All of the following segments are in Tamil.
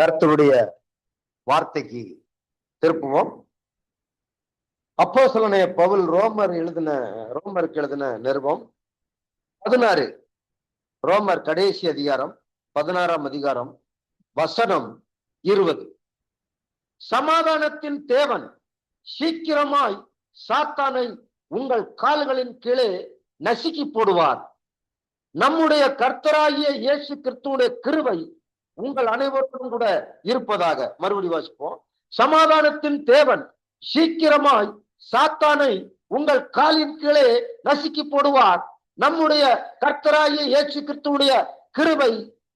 கர்த்தருடைய வார்த்தைக்கு திருப்புவோம். அப்போஸ்தலனாகிய பவுல் ரோமருக்கு எழுதின நிருபம் 16, ரோமர் கடைசி அதிகாரம் 16ஆம் அதிகாரம் வசனம் 20. சமாதானத்தின் தேவன் சீக்கிரமாய் சாத்தானை உங்கள் கால்களின் கீழே நசுக்கி போடுவார். நம்முடைய கர்த்தராகிய இயேசு கிறிஸ்துவுடைய கிருபை உங்கள் அனைவருக்கும் கூட இருப்பதாக. மறுபடி வாசிப்போம். சமாதானத்தின் தேவன் சீக்கிரமாய் சாத்தானை உங்கள் காலின் கீழே நசுக்கி போடுவார். நம்முடைய கர்த்தராகிய இயேசு கிறிஸ்துவுடைய கிருபை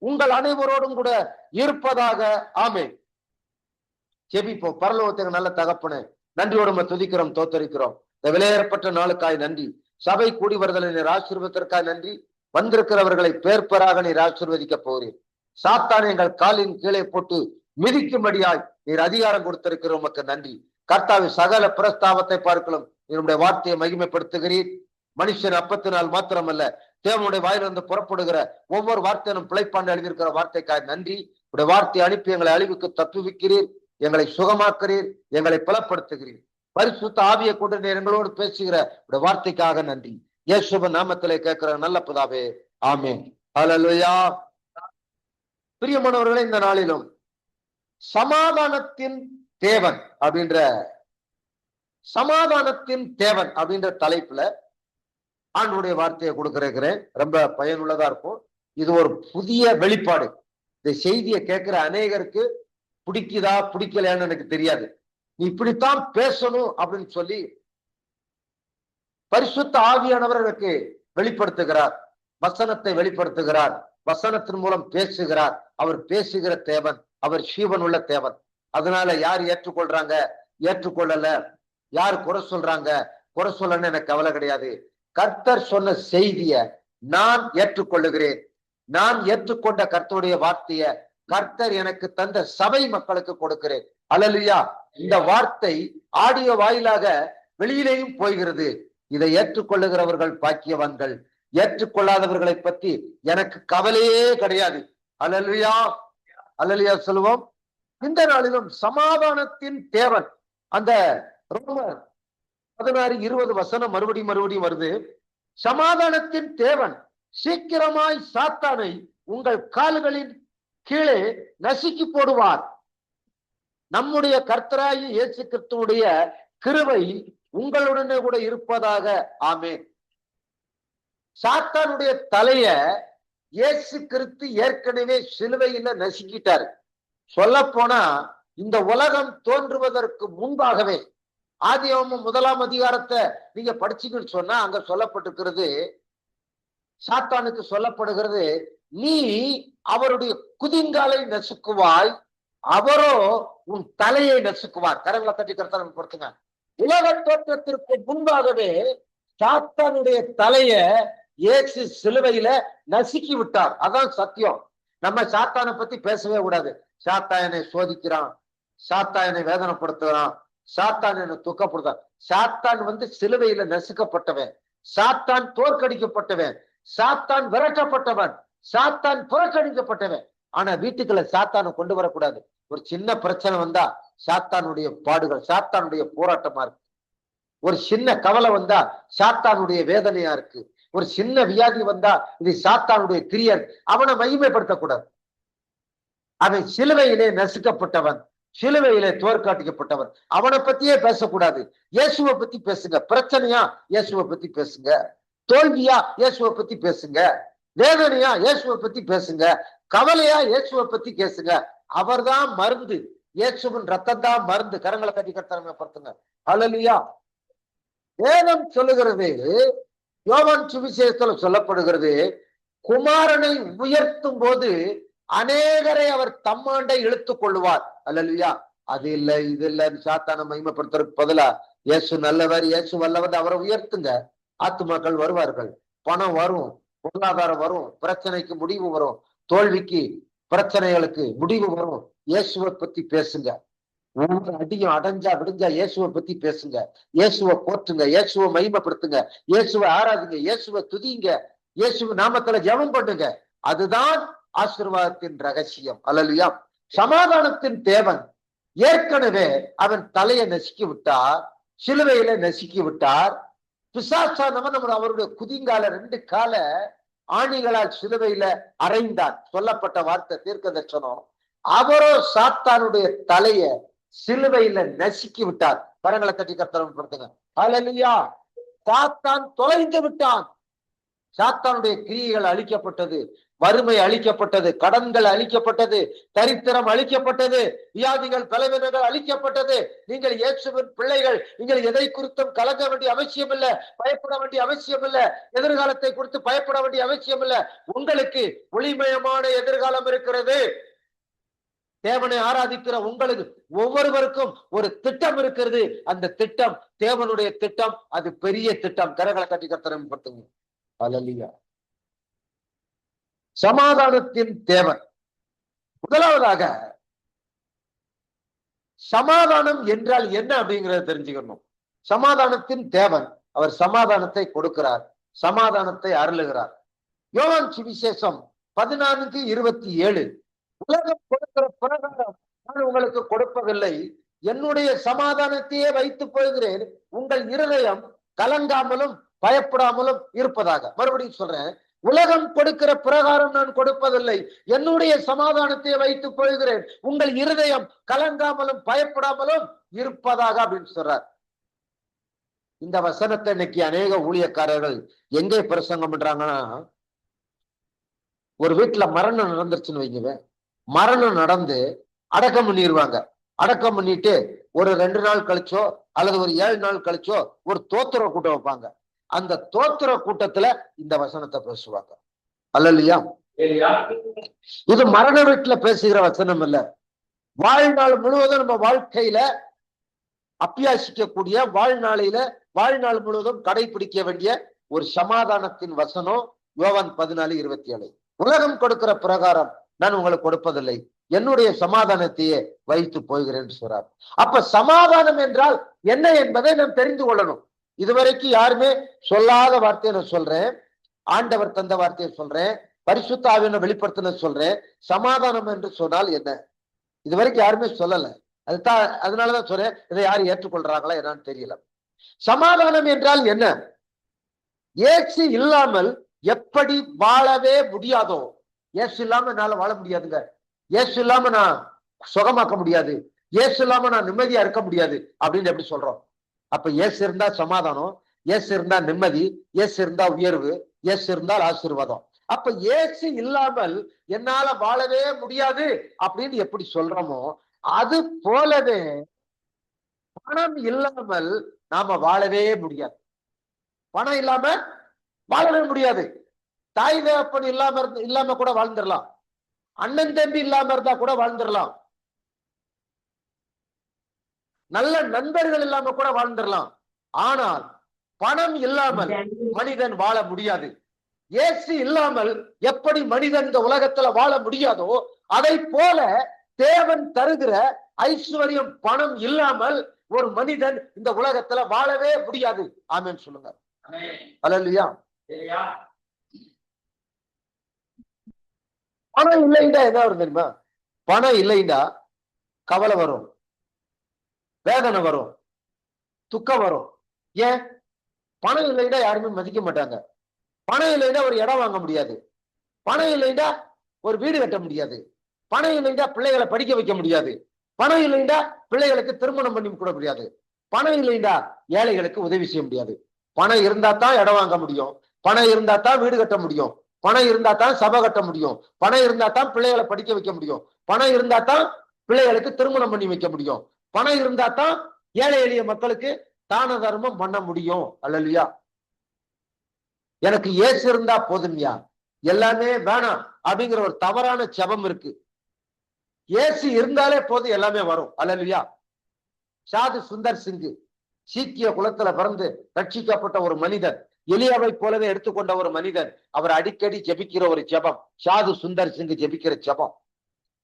உங்கள் அனைவரோடும் கூட இருப்பதாக. ஆமென். ஜெபிப்போம். பரலோகத்துக்கு நல்ல தகப்பனே, நன்றியோடு துதிக்கிறோம், தோத்தரிக்கிறோம். இந்த விலையேறப்பட்ட நாளுக்காய் நன்றி. சபை கூடி வருதலை நீர் ஆசீர்வதிப்பதற்காய் நன்றி. வந்திருக்கிறவர்களை பேர்பராக நீர் ஆசீர்வதிக்க போகிறீர். சாத்தானை எங்கள் காலின் கீழே போட்டு மிதிக்கும்படியாய் நீர் அதிகாரம் கொடுத்திருக்கிற உமக்கு நன்றி. கர்த்தாவின் சகல பிரஸ்தாபத்தை பார்க்கலாம் என்னுடைய வார்த்தையை மகிமைப்படுத்துகிறீர். மனுஷன் அப்பத்தினால் மாத்திரமல்ல, தேவனுடைய வாயிலிருந்து புறப்படுகிற ஒவ்வொரு வார்த்தையிலும் பிழைப்பாண்டு எழுதியிருக்கிற வார்த்தைக்காய் நன்றி. உடைய வார்த்தையை அனுப்பி எங்களை அழிவுக்கு தப்புவிக்கிறீர், எங்களை சுகமாக்குறீர், எங்களை பலப்படுத்துகிறீர். பரிசுத்த ஆவியை கொண்டு நீர் எங்களோடு பேசுகிற உடைய வார்த்தைக்காக நன்றி. இயேசுவின் நாமத்திலே கேட்கிற நல்ல பிதாவே, ஆமென். ஹல்லேலூயா. பிரியமானவர்களே, இந்த நாளிலும் சமாதானத்தின் தேவன் அப்படின்ற தலைப்புல ஆண்டவருடைய வார்த்தையை கொடுக்கிறேன். ரொம்ப பயனுள்ளதா இருக்கும். இது ஒரு புதிய வெளிப்பாடு. இந்த செய்தியை கேட்கிற அநேகருக்கு பிடிக்குதா பிடிக்கலையான்னு எனக்கு தெரியாது. நீ இப்படித்தான் பேசணும் அப்படின்னு சொல்லி பரிசுத்த ஆவியானவர்களுக்கு வெளிப்படுத்துகிறார். வசனத்தை வெளிப்படுத்துகிறார். வசனத்தின் மூலம் பேசுகிறார். அவர் பேசுகிற தேவன், அவர் ஜீவன் உள்ள தேவன். அதனால யார் ஏற்றுக்கொள்றாங்க, ஏற்றுக்கொள்ளல, யார் குறை சொல்றாங்க, குறை சொல்லன்னு எனக்கு கவலை கிடையாது. கர்த்தர் சொன்ன செய்திய நான் ஏற்றுக்கொள்ளுகிறேன். நான் ஏற்றுக்கொண்ட கர்த்தருடைய வார்த்தைய கர்த்தர் எனக்கு தந்த சபை மக்களுக்கு கொடுக்கிறேன். அல்லேலூயா. இந்த வார்த்தை ஆடியோ வாயிலாக வெளியிலேயும் போகிறது. இதை ஏற்றுக்கொள்ளுகிறவர்கள் பாக்கியவான்கள். ஏற்றுக்கொள்ளாதவர்களை பத்தி எனக்கு கவலையே கிடையாது. அல்லேலூயா, அல்லேலூயா சொல்லுவோம். இந்த நாளிலும் சமாதானத்தின் தேவன், அந்த ரோமர் 16:20 வசனம் மறுபடியும் வருது. சமாதானத்தின் தேவன் சீக்கிரமாய் சாத்தானை உங்கள் கால்களின் கீழே நசுக்கி போடுவார். நம்முடைய கர்த்தராகிய இயேசு கிறிஸ்துவுடைய கிருபை உங்களுடனே கூட இருப்பதாக. ஆமென். சாத்தானுடைய தலைய இயேசு கிறிஸ்து ஏற்கனவே சிலுவையில நசுக்கிட்டாரு. சொல்ல போனா இந்த உலகம் தோன்றுவதற்கு முன்பாகவே ஆதியாகமம் 1ஆம் அதிகாரத்தை நீங்க படிச்சீங்கன்னு சொன்னா அங்க சொல்லப்பட்டிருக்கிறது, சாத்தானுக்கு சொல்லப்படுகிறது, நீ அவருடைய குதிங்காலை நசுக்குவாய், அவரோ உன் தலையை நசுக்குவார். கரங்களை தட்டி கர்த்தரை பொறுத்துங்க. உலக தோற்றத்திற்கு முன்பாகவே சாத்தானுடைய தலைய இயேசு சிலுவையில நசுக்கி விட்டார். அதான் சத்தியம். நம்ம சாத்தானை பத்தி பேசவே கூடாது. சாத்தானை சோதிக்கிறான், சாத்தானை வேதனைப்படுத்துறான், சாத்தான் என்னை துக்கப்படுத்தான். சாத்தான் சிலுவையில நசுக்கப்பட்டவன், சாத்தான் தோற்கடிக்கப்பட்டவன், சாத்தான் விரட்டப்பட்டவன், சாத்தான் புறக்கணிக்கப்பட்டவன். ஆனா வீட்டுக்குள்ள சாத்தானை கொண்டு வரக்கூடாது. ஒரு சின்ன பிரச்சனை வந்தா சாத்தானுடைய பாடுகள், சாத்தானுடைய போராட்டமா இருக்கு. ஒரு சின்ன கவலை வந்தா சாத்தானுடைய வேதனையா இருக்கு. ஒரு சின்ன வியாதி வந்தா இது சாத்தானுடைய கிரியர். அவனை மகிமைப்படுத்தக்கூடாது. அவன் சிலுவையிலே நசுக்கப்பட்டவன், சிலுவையிலே தோற்காட்டிக்கப்பட்டவன். அவனை பத்தியே பேசக்கூடாது. இயேசுவை பத்தி பேசுங்க. பிரச்சனையா இயேசுவை பத்தி பேசுங்க. தோல்வியா இயேசுவை பத்தி பேசுங்க. வேதனையா இயேசுவை பத்தி பேசுங்க. கவலையா இயேசுவை பத்தி பேசுங்க. அவர்தான் மருந்து. இயேசுவின் ரத்தம் தான் மருந்து. கரங்களை கட்டி கர்த்தரை. ஹல்லேலூயா. வேதம் சொல்லுகிறது, யோவான் சுவிசேஷத்துல சொல்லப்படுகிறது, குமாரனை உயர்த்தும் போது அநேகரை அவர் தம்மாண்டை இழுத்துக் கொள்ளுவார். அல்லேலூயா. அது இல்ல இது இல்லன்னு சாத்தானை மகிமைப்படுத்துறதுக்கு பதிலா இயேசு நல்லவர், இயேசு வல்லவர், அவரை உயர்த்துங்க. ஆத்துமாக்கள் வருவார்கள், பணம் வரும், பொருளாதாரம் வரும், பிரச்சனைக்கு முடிவு வரும், தோல்விக்கு பிரச்சனைகளுக்கு முடிவு வரும். இயேசுவை பத்தி பேசுங்க. ஒவ்வொரு அடியும் அடைஞ்சா விடுஞ்சா இயேசுவை பத்தி பேசுங்க. இயேசுவை போற்றுங்க, இயேசுவை மகிமைப்படுத்துங்க, இயேசுவை ஆராதுங்க, இயேசுவை துதிங்க, இயேசுவ நாமத்துல ஜெபம் பண்ணுங்க. அதுதான் ஆசீர்வாதத்தின் ரகசியம். அல்லேலூயா. சமாதானத்தின் தேவன் ஏற்கனவே அவன் தலையை நசுக்கி விட்டார், சிலுவையில நசுக்கி விட்டார். பிசாசானவன் அவருடைய குதிங்கால 2 கால ஆணிகளால் சிலுவையில அறைந்தார். சொல்லப்பட்ட வார்த்தை தீர்க்க தரிசனம். அவரோ சாத்தானுடைய தலைய சிலுவையில நசுக்கி விட்டார். கரங்களை தட்டி கர்த்தரை படுத்துங்க. ஹல்லேலூயா. சாத்தான் தொலைந்து விட்டான். சாத்தானுடைய கிரியைகள் அழிக்கப்பட்டது, வறுமை அழிக்கப்பட்டது, கடன்கள் அழிக்கப்பட்டது, தரித்திரம் அழிக்கப்பட்டது, வியாதிகள் பலவீனங்கள் அழிக்கப்பட்டது. நீங்கள் இயேசுவின் பிள்ளைகள். நீங்கள் எதை குறித்தும் கலங்க வேண்டிய அவசியம் இல்லை, பயப்பட வேண்டிய அவசியம் இல்லை, எதிர்காலத்தை குறித்து பயப்பட வேண்டிய அவசியம் இல்லை. உங்களுக்கு ஒளிமயமான எதிர்காலம் இருக்கிறது. தேவனை ஆராதிக்கிற உங்களுக்கு ஒவ்வொருவருக்கும் ஒரு திட்டம் இருக்கிறது. அந்த திட்டம் தேவனுடைய திட்டம். அது பெரிய திட்டம். கரங்களை கட்டி கர்த்தரை படுத்துங்க. ஹல்லேலூயா. சமாதானத்தின் தேவன். முதலாவதாக சமாதானம் என்றால் என்ன அப்படிங்கிறத தெரிஞ்சுக்கணும். சமாதானத்தின் தேவன் அவர் சமாதானத்தை கொடுக்கிறார், சமாதானத்தை அருளுகிறார். யோவான் சுவிசேஷம் 14:27 உலகம் கொடுக்கிற பிரகாரம் நான் உங்களுக்கு கொடுப்பதில்லை, என்னுடைய சமாதானத்தையே வைத்து போகிறேன், உங்கள் இருதயம் கலங்காமலும் பயப்படாமலும் இருப்பதாக. மறுபடியும் சொல்றேன், உலகம் கொடுக்கிற பிரகாரம் நான் கொடுப்பதில்லை, என்னுடைய சமாதானத்தை வைத்து போகிறேன், உங்கள் இருதயம் கலங்காமலும் பயப்படாமலும் இருப்பதாக அப்படின்னு சொல்றார். இந்த வசனத்தை இன்னைக்கு அநேக ஊழியக்காரர்கள் எங்கே பிரசங்கம் பண்றாங்கன்னா, ஒரு வீட்டுல மரணம் நடந்துருச்சுன்னு வைங்க, மரணம் நடந்து அடக்கம் பண்ணிடுவாங்க. அடக்கம் பண்ணிட்டு ஒரு 2 நாள் கழிச்சோ அல்லது ஒரு 7 நாள் கழிச்சோ ஒரு தோத்திர கூட்டம் வைப்பாங்க. அந்த தோத்திர கூட்டத்துல இந்த வசனத்தை பேசுவாங்க. அல்லையா? இது மரண வீட்டுல பேசுகிற வசனம் இல்ல. வாழ்நாள் முழுவதும் நம்ம வாழ்க்கையில அபியாசிக்கக்கூடிய, வாழ்நாள் முழுவதும் கடைபிடிக்க வேண்டிய ஒரு சமாதானத்தின் வசனம் யோவான் 14:27. உலகம் கொடுக்கிற பிரகாரம் நான் உங்களுக்கு கொடுப்பதில்லை, என்னுடைய சமாதானத்தையே வைத்து போகிறேன் சொல்றார். அப்ப சமாதானம் என்றால் என்ன என்பதை நாம் தெரிந்து கொள்ளணும். இதுவரைக்கும் யாருமே சொல்லாத வார்த்தையை நான் சொல்றேன், ஆண்டவர் தந்த வார்த்தையை சொல்றேன், பரிசுத்த ஆவியை வெளிப்படுத்தின சொல்றேன். சமாதானம் என்று சொன்னால் என்ன இதுவரைக்கும் யாருமே சொல்லல. அதனாலதான் சொல்றேன், இதை யாரும் ஏற்றுக்கொள்றாங்களா என்னன்னு தெரியல. சமாதானம் என்றால் என்ன? இயேசு இல்லாமல் எப்படி வாழவே முடியாதோ, இயேசு இல்லாம என்னால வாழ முடியாதுங்க, இயேசு இல்லாம நான் சுகமாக்க முடியாது, இயேசு இல்லாம நான் நிம்மதியா இருக்க முடியாது அப்படின்னு எப்படி சொல்றோம்? அப்ப இயேசு இருந்தா சமாதானம், இயேசு இருந்தா நிம்மதி, இயேசு இருந்தா உயர்வு, இயேசு இருந்தால் ஆசீர்வாதம். அப்ப இயேசு இல்லாமல் என்னால வாழவே முடியாது அப்படின்னு எப்படி சொல்றோமோ, அது போலவே பணம் இல்லாமல் நாம வாழவே முடியாது. பணம் இல்லாம வாழவே முடியாது. தாய் தகப்பன் இல்லாம கூட வாழ்ந்துடலாம், அண்ணன் தம்பி இல்லாம இருந்தா கூட வாழ்ந்துடலாம், நல்ல நண்பர்கள் இல்லாம கூட வாழ்ந்துடலாம். ஆனால் பணம் இல்லாமல் மனிதன் வாழ முடியாது. இயேசு இல்லாமல் எப்படி மனிதன் இந்த உலகத்துல வாழ முடியாதோ, அதை போல தேவன் தருகிற ஐஸ்வர்யம் பணம் இல்லாமல் ஒரு மனிதன் இந்த உலகத்துல வாழவே முடியாது. ஆமென் சொல்லுங்க. அல்லேலூயா. பணம் இல்லைண்டா என்ன வரும் தெரியுமா? பணம் இல்லைண்டா கவலை வரும், வேதனை வரும், துக்கம் வரும். ஏன்? பணம் இல்லைண்டா யாருமே மதிக்க மாட்டாங்க. பணம் இல்லைண்டா ஒரு இடம் வாங்க முடியாது, பணம் இல்லைண்டா ஒரு வீடு கட்ட முடியாது, பணம் இல்லைண்டா பிள்ளைகளை படிக்க வைக்க முடியாது, பணம் இல்லைண்டா பிள்ளைகளுக்கு திருமணம் பண்ணி கூட முடியாது, பணம் இல்லைண்டா ஏழைகளுக்கு உதவி செய்ய முடியாது. பணம் இருந்தா தான் இடம் வாங்க முடியும், பணம் இருந்தா தான் வீடு கட்ட முடியும், பணம் இருந்தா தான் சபை கட்ட முடியும், பணம் இருந்தா தான் பிள்ளைகளை படிக்க வைக்க முடியும், பணம் இருந்தா தான் பிள்ளைகளுக்கு திருமணம் பண்ணி வைக்க முடியும், பணம் இருந்தா தான் ஏழை எளிய மக்களுக்கு தான தர்மம் பண்ண முடியும். அல்லேலூயா. எனக்கு இயேசு இருந்தா போதும்யா, எல்லாமே வேணாம் அப்படிங்கிற ஒரு தவறான ஜெபம் இருக்கு. இயேசு இருந்தாலே போதும், எல்லாமே வரும். அல்லேலூயா. சாது சுந்தர் சிங் சீக்கிய குலத்துல பிறந்து ரட்சிக்கப்பட்ட ஒரு மனிதன், எலியாவை போலவே எடுத்துக்கொண்ட ஒரு மனிதன். அவர் அடிக்கடி ஜெபிக்கிற ஒரு ஜெபம் சாது சுந்தர் சிங் ஜெபிக்கிற ஜெபம்.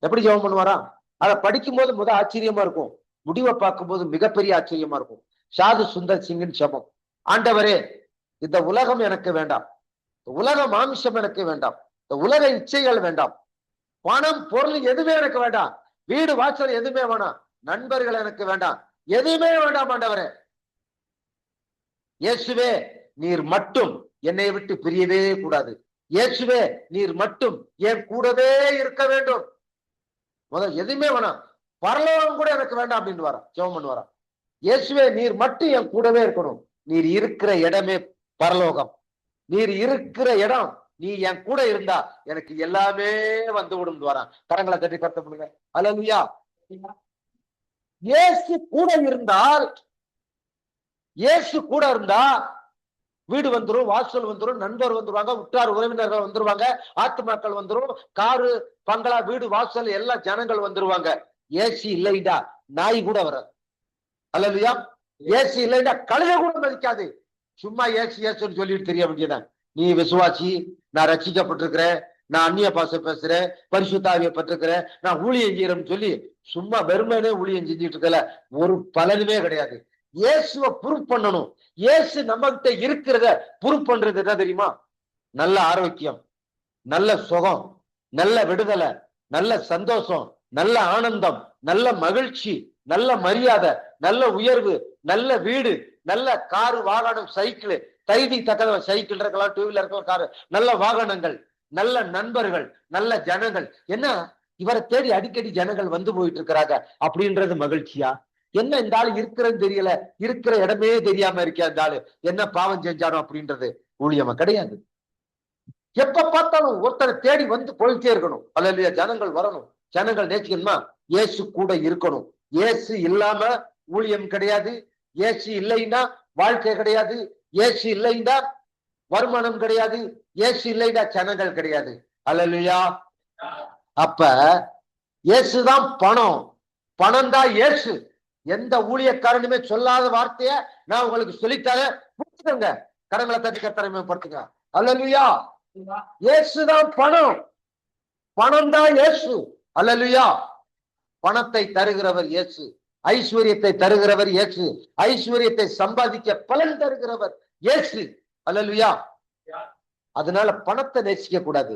எப்படி ஜெபம் பண்ணுவாரா? அதை படிக்கும் போது முதல் ஆச்சரியமா இருக்கும், முடிவை பார்க்கும் போது மிகப்பெரிய ஆச்சரியமா இருக்கும். சாது சுந்தர் சிங்கின் ஜெபம், ஆண்டவரே இந்த உலகம் எனக்கு வேண்டாம், உலக மாமிசம் எனக்கு வேண்டாம், இந்த உலக இச்சைகள் வேண்டாம், பணம் பொருள் எதுவுமே எனக்கு வேண்டாம், வீடு வாசல் எதுவுமே வேணாம், நண்பர்கள் எனக்கு வேண்டாம், எதுவுமே வேண்டாம் ஆண்டவரே. இயேசுவே நீர் மட்டும் என்னை விட்டு பிரியவே கூடாது. இயேசுவே நீர் மட்டும் என் கூடவே இருக்க வேண்டும். முதல் எதுவுமே வேணாம், பரலோகம் கூட எனக்கு வேண்டாம் அப்படின்னு வரான், ஜெபம் பண்ணுவாராம். இயேசுவே நீர் மட்டும் என் கூடவே இருக்கணும். நீர் இருக்கிற இடமே பரலோகம். நீர் இருக்கிற இடம், நீ என் கூட இருந்தா எனக்கு எல்லாமே வந்து விடும் வரான். கரங்களை தட்டி கருத்த பண்ணுங்க. அல்லேலூயா. இயேசு கூட இருந்தால், இயேசு கூட இருந்தா வீடு வந்துரும், வாசல் வந்துரும், நண்பர் வந்துருவாங்க, உற்றார் உறவினர்கள் வந்துருவாங்க, ஆத்துமாக்கள் வந்துரும், காரு பங்களா வீடு வாசல் எல்லா ஜனங்கள் வந்துருவாங்க. ஏசி இல்லைடா நாய் கூட வராது. அல்லேலூயா. ஏசி இல்லைடா கழுதை கூட மதிக்காது. சும்மா ஏசு ஏசுன்னு சொல்லிட்டு தெரிய வேண்டியதான். நீ விசுவாசி, நான் ரட்சிக்கப்பட்டிருக்கிறேன், நான் அந்நிய பாசை பேசுறேன், பரிசுத்தாவியை பெற்றிருக்கிறேன், நான் ஊழியம் செய்யறேன்னு சொல்லி சும்மா வெறுமனே ஊழியம் செஞ்சுட்டு இருக்கல, ஒரு பலனுமே கிடையாது. இயேசுவை ப்ரூவ் பண்ணணும். இயேசு நம்ம கிட்ட இருக்கிறத ப்ரூவ் பண்றது என்ன தெரியுமா? நல்ல ஆரோக்கியம், நல்ல சுகம், நல்ல விடுதலை, நல்ல சந்தோஷம், நல்ல ஆனந்தம், நல்ல மகிழ்ச்சி, நல்ல மரியாதை, நல்ல உயர்வு, நல்ல வீடு, நல்ல காரு வாகனம், சைக்கிள், தைதி தக்க சைக்கிள் இருக்கலாம், டூ வீலர் இருக்கலாம், காரு, நல்ல வாகனங்கள், நல்ல நண்பர்கள், நல்ல ஜனங்கள். என்ன இவரை தேடி அடிக்கடி ஜனங்கள் வந்து போயிட்டு இருக்கிறாங்க அப்படின்றது மகிழ்ச்சியா? என்ன இந்த ஆளு இருக்கிறது தெரியல, இருக்கிற இடமே தெரியாம இருக்கா இந்த ஆளு, என்ன பாவம் செஞ்சானோ அப்படின்றது ஊழியமா கிடையாது. எப்ப பார்த்தாலும் ஒருத்தரை தேடி வந்து போயிட்டே இருக்கணும். அல்லேலூயா. ஜனங்கள் வரணும், ஜனங்கள் நேசிக்கணுமா? இயேசு கூட இருக்கணும். இயேசு இல்லாம ஊழியம் கிடையாது. இயேசு இல்லைன்னா வாழ்க்கை கிடையாது. இயேசு இல்லைன்னா வருமானம் கிடையாது. இயேசு இல்லைன்னா ஜனங்கள் கிடையாது. அல்லேலூயா. அப்ப இயேசுதான் பணம், பணம் தான் இயேசு. எந்த ஊழியக்காரனுமே சொல்லாத வார்த்தைய நான் உங்களுக்கு சொல்லித்தரேன், புரிஞ்சுக்கங்க. கடங்களை தட்டி கத்தரமைப்படுத்துங்க. அல்லேலூயா. இயேசுதான் பணம், பணம் தான் இயேசு. அல்லேலூயா. பணத்தை தருகிறவர் இயேசு, ஐஸ்வர்யத்தை தருகிறவர் இயேசு, ஐஸ்வர்யத்தை சம்பாதிக்க பலன் தருகிறவர் இயேசு. அல்லேலூயா. அதனால பணத்தை நேசிக்க கூடாது,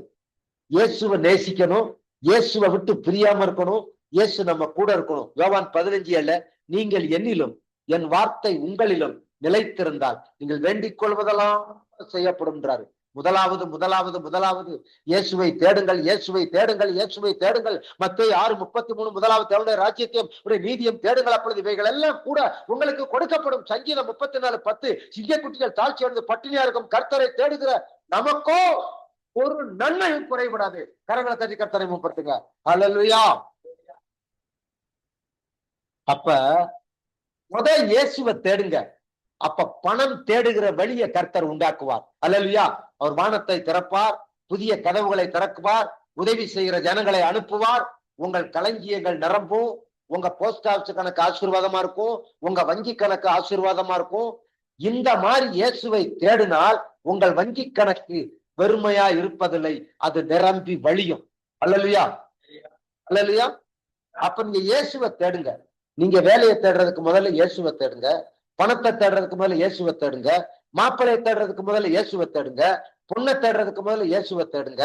இயேசுவை நேசிக்கணும். இயேசுவை விட்டு பிரியாம இருக்கணும். இயேசு நம்ம கூட இருக்கணும். யோவான் 15:7 நீங்கள் என்னிலும் என் வார்த்தை உங்களிலும் நிலைத்திருந்தால் நீங்கள் வேண்டிக் கொள்வதெல்லாம் செய்யப்படும்ன்றாரு. முதலாவது முதலாவது முதலாவது இயேசுவை தேடுங்கள், இயேசுவை தேடுங்கள், இயேசுவை தேடுங்கள். மத்தேயு 6:33 முதலாவது தேவனுடைய ராஜ்யத்தையும் நீதியும் தேடுங்கள், அப்பொழுது இவைகள் எல்லாம் கூட உங்களுக்கு கொடுக்கப்படும். சங்கீதம் 34:10 சிங்கக்குட்டிகள் தாழ்ச்சி அடைந்து பட்டினியா இருக்கும் கர்த்தரை தேடுகிற நமக்கோ ஒரு நன்மையும் குறைபடாது. கரங்களை தட்டி கர்த்தரை முற்படுத்துங்க. அல்லேலூயா. அப்ப இயேசுவை தேடுங்க. அப்ப பணம் தேடுகிற வழியை கர்த்தர் உண்டாக்குவார். அல்லேலூயா. அவர் வானத்தை திறப்பார், புதிய கதவுகளை திறக்குவார், உதவி செய்கிற ஜனங்களை அனுப்புவார். உங்கள் களஞ்சியங்கள் நிரம்பும். உங்க போஸ்ட் ஆபீஸ் கணக்கு ஆசீர்வாதமா இருக்கும், உங்க வங்கி கணக்கு ஆசீர்வாதமா இருக்கும். இந்த மாதிரி இயேசுவை தேடினால் உங்கள் வங்கி கணக்கு வெறுமையா இருப்பதில்லை, அது நிரம்பி வழியும். அல்லேலூயா. அல்லேலூயா. அப்ப நீங்க இயேசுவை தேடுங்க. நீங்க வேலையை தேடுறதுக்கு முதல்ல இயேசுவை தேடுங்க, பணத்தை தேடுறதுக்கு முதல்ல இயேசுவை தேடுங்க, மாப்பிள்ளையை தேடுறதுக்கு முதல்ல இயேசுவை தேடுங்க, பொண்ணை தேடுறதுக்கு முதல்ல இயேசுவை தேடுங்க,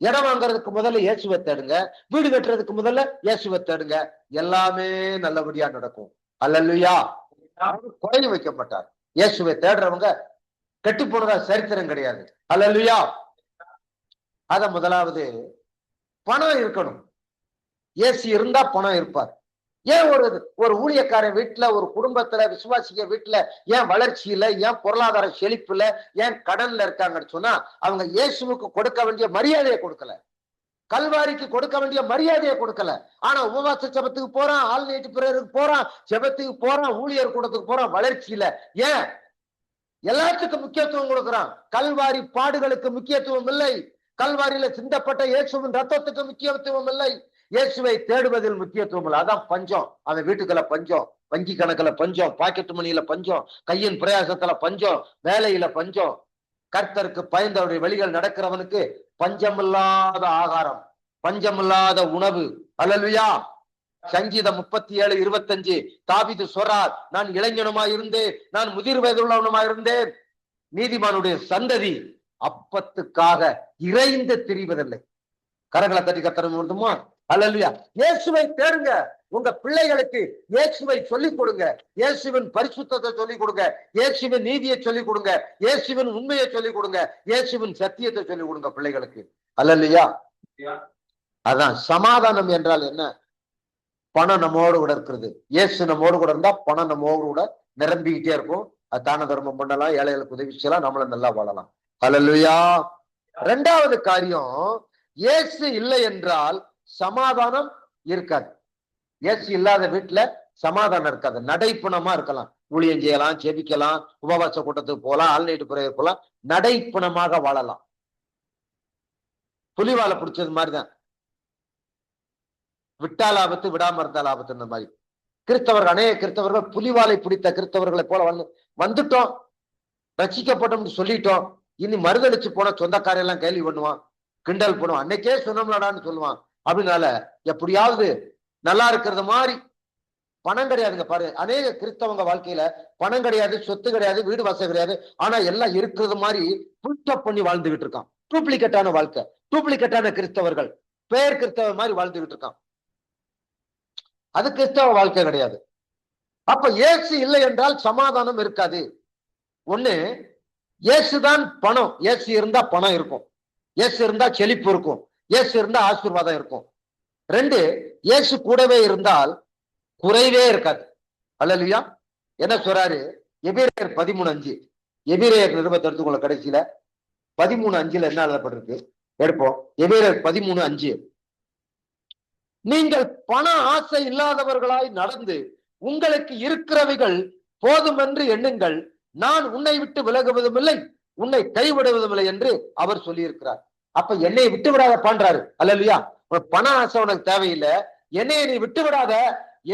இடம் வாங்குறதுக்கு முதல்ல இயேசுவை தேடுங்க, வீடு கட்டுறதுக்கு முதல்ல இயேசுவை தேடுங்க. எல்லாமே நல்லபடியா நடக்கும். அல்லேலூயா. குறைய வைக்க மாட்டார். இயேசுவை தேடுறவங்க கெட்டு போனதா சரித்திரம் கிடையாது. அல்லேலூயா. அத முதலாவது பணம் இருக்கணும். இயேசு இருந்தா பணம் இருப்பார். ஏன் ஒரு ஊழியக்காரன் வீட்டுல, ஒரு குடும்பத்துல, விசுவாசிக்க வீட்டுல ஏன் வளர்ச்சி இல்ல, ஏன் பொருளாதார செழிப்புல, ஏன் கடன்ல இருக்காங்கன்னு சொன்னா அவங்க இயேசுவுக்கு கொடுக்க வேண்டிய மரியாதையை கொடுக்கல, கல்வாரிக்கு கொடுக்க வேண்டிய மரியாதையை கொடுக்கல. ஆனா உபவாச ஜெபத்துக்கு போறான், ஆல் நைட் பிரேயருக்கு போறான், ஜெபத்துக்கு போறான், ஊழியர் கூடத்துக்கு போறான், வளர்ச்சி இல்ல. ஏன்? எல்லாத்துக்கும் முக்கியத்துவம் கொடுக்கிறான், கல்வாரி பாடுகளுக்கு முக்கியத்துவம் இல்லை, கல்வாரியில சிந்தப்பட்ட இயேசுவின் ரத்தத்துக்கு முக்கியத்துவம் இல்லை, இயேசுவை தேடுவதில் முக்கியத்துவம் இல்லை. அதான் பஞ்சம். அவன் வீட்டுக்குள்ள பஞ்சம், வங்கி கணக்குல பஞ்சம், பாக்கெட் மணியில பஞ்சம், கையின் பிரயாசத்துல பஞ்சம், வேலையில பஞ்சம். கர்த்தருக்கு பயந்தவருடைய வழிகள் நடக்கிறவனுக்கு பஞ்சமில்லாத ஆகாரம், பஞ்சமில்லாத உணவு. அல்லேலூயா. சங்கீதம் 37:25 தாவீது சொல்றார், நான் இளைஞனுமாய் இருந்தேன், நான் முதிர் வயதுள்ளவனுமாய் இருந்தேன். நீதிமானுடைய சந்ததி அப்பத்துக்காக இறைந்து திரிவதில்லை. கரங்களை தட்டி கர்த்தரை முன்னுமா. அல்லேலூயா. இயேசுவை தேடுங்க. உங்க பிள்ளைகளுக்கு இயேசுவை சொல்லிக் கொடுங்க. இயேசுவின் பரிசுத்தத்தை சொல்லிக் கொடுங்க. இயேசுவின் நீதியை சொல்லிக் கொடுங்க. இயேசுவின் உண்மையை சொல்லிக் கொடுங்க. இயேசுவின் சத்தியத்தை சொல்லிக் கொடுங்க பிள்ளைகளுக்கு. அல்லேலூயா. அதான் சமாதானம் என்றால் என்ன? பணம் நம்மோடு கூட இருக்கிறது. இயேசு நம்மோடு கூட இருந்தா பணம் நம்மோடு கூட நிரம்பிக்கிட்டே இருக்கும். அது தான தர்மம் பண்ணலாம், ஏழைகளுக்கு உதவி செய்யலாம், நம்மள நல்லா வாழலாம். அல்லேலூயா. இரண்டாவது காரியம், இயேசு இல்லை என்றால் சமாதானம் இருக்காது. இயேசு இல்லாத வீட்டுல சமாதானம் இருக்காது. நடைப்பணமா இருக்கலாம், ஊழியம் செய்யலாம், ஜெபிக்கலாம், உபவாச கூட்டத்துக்கு போகலாம், ஆல்நைட் பிரேயர் போகலாம், நடைப்பணமாக வாழலாம். புலிவாலை பிடிச்சது மாதிரிதான், விட்டால் ஆபத்து, விடாம இருந்தால் ஆபத்து. இந்த மாதிரி கிறிஸ்தவர்கள், அநேக கிறிஸ்தவர்கள் புலிவாலை பிடித்த கிறிஸ்தவர்களை போல வந்துட்டோம், ரசிக்கப்பட்டோம்னு சொல்லிட்டோம், இனி மறுதளிச்சு போன சொந்தக்காரையெல்லாம் கேள்வி பண்ணுவான், கிண்டல் பண்ணுவான், அன்னைக்கே சொன்னோம்லடான்னு சொல்லுவான். அப்படினால எப்படியாவது நல்லா இருக்கிறது மாதிரி, பணம் கிடையாதுங்க பாரு. அநேக கிறிஸ்தவங்க வாழ்க்கையில பணம் கிடையாது, சொத்து கிடையாது, வீடு வாசல் கிடையாது, ஆனா எல்லாம் இருக்கிறது மாதிரி புல்டப் பண்ணி வாழ்ந்துகிட்டு இருக்கான். டூப்ளிகேட்டான வாழ்க்கை, டூப்ளிகேட்டான கிறிஸ்தவர்கள், பேர் கிறிஸ்தவ மாதிரி வாழ்ந்துகிட்டு இருக்கான். அது கிறிஸ்தவ வாழ்க்கை கிடையாது. அப்ப இயேசு இல்லை என்றால் சமாதானம் இருக்காது. ஒண்ணு, இயேசுதான் பணம். இயேசு இருந்தா பணம் இருக்கும், இயேசு இருந்தா செழிப்பு இருக்கும், இயேசு இருந்தா ஆசீர்வாதம் இருக்கும். ரெண்டு, இயேசு கூடவே இருந்தால் குறைவே இருக்காது. அல்லேலூயா. என்ன சொல்றாரு? எபிரேயர் 13:5, எபிரேயர் நிருபத்தை எடுத்துக்கொள்ள. கடைசியில 13:5 என்ன எழுதப்பட்டிருக்கு எடுப்போம். எபிரேயர் 13:5, நீங்கள் பண ஆசை இல்லாதவர்களாய் நடந்து உங்களுக்கு இருக்கிறவைகள் போதுமென்று எண்ணுங்கள், நான் உன்னை விட்டு விலகுவதும் இல்லை, உன்னை கைவிடுவதும் இல்லை என்று அவர் சொல்லியிருக்கிறார். அப்ப என்னை விட்டு விடாத பண்றாரு. அல்லேலூயா. பண ஆசை உனக்கு தேவையில்லை, என்னைய நீ விட்டு விடாத,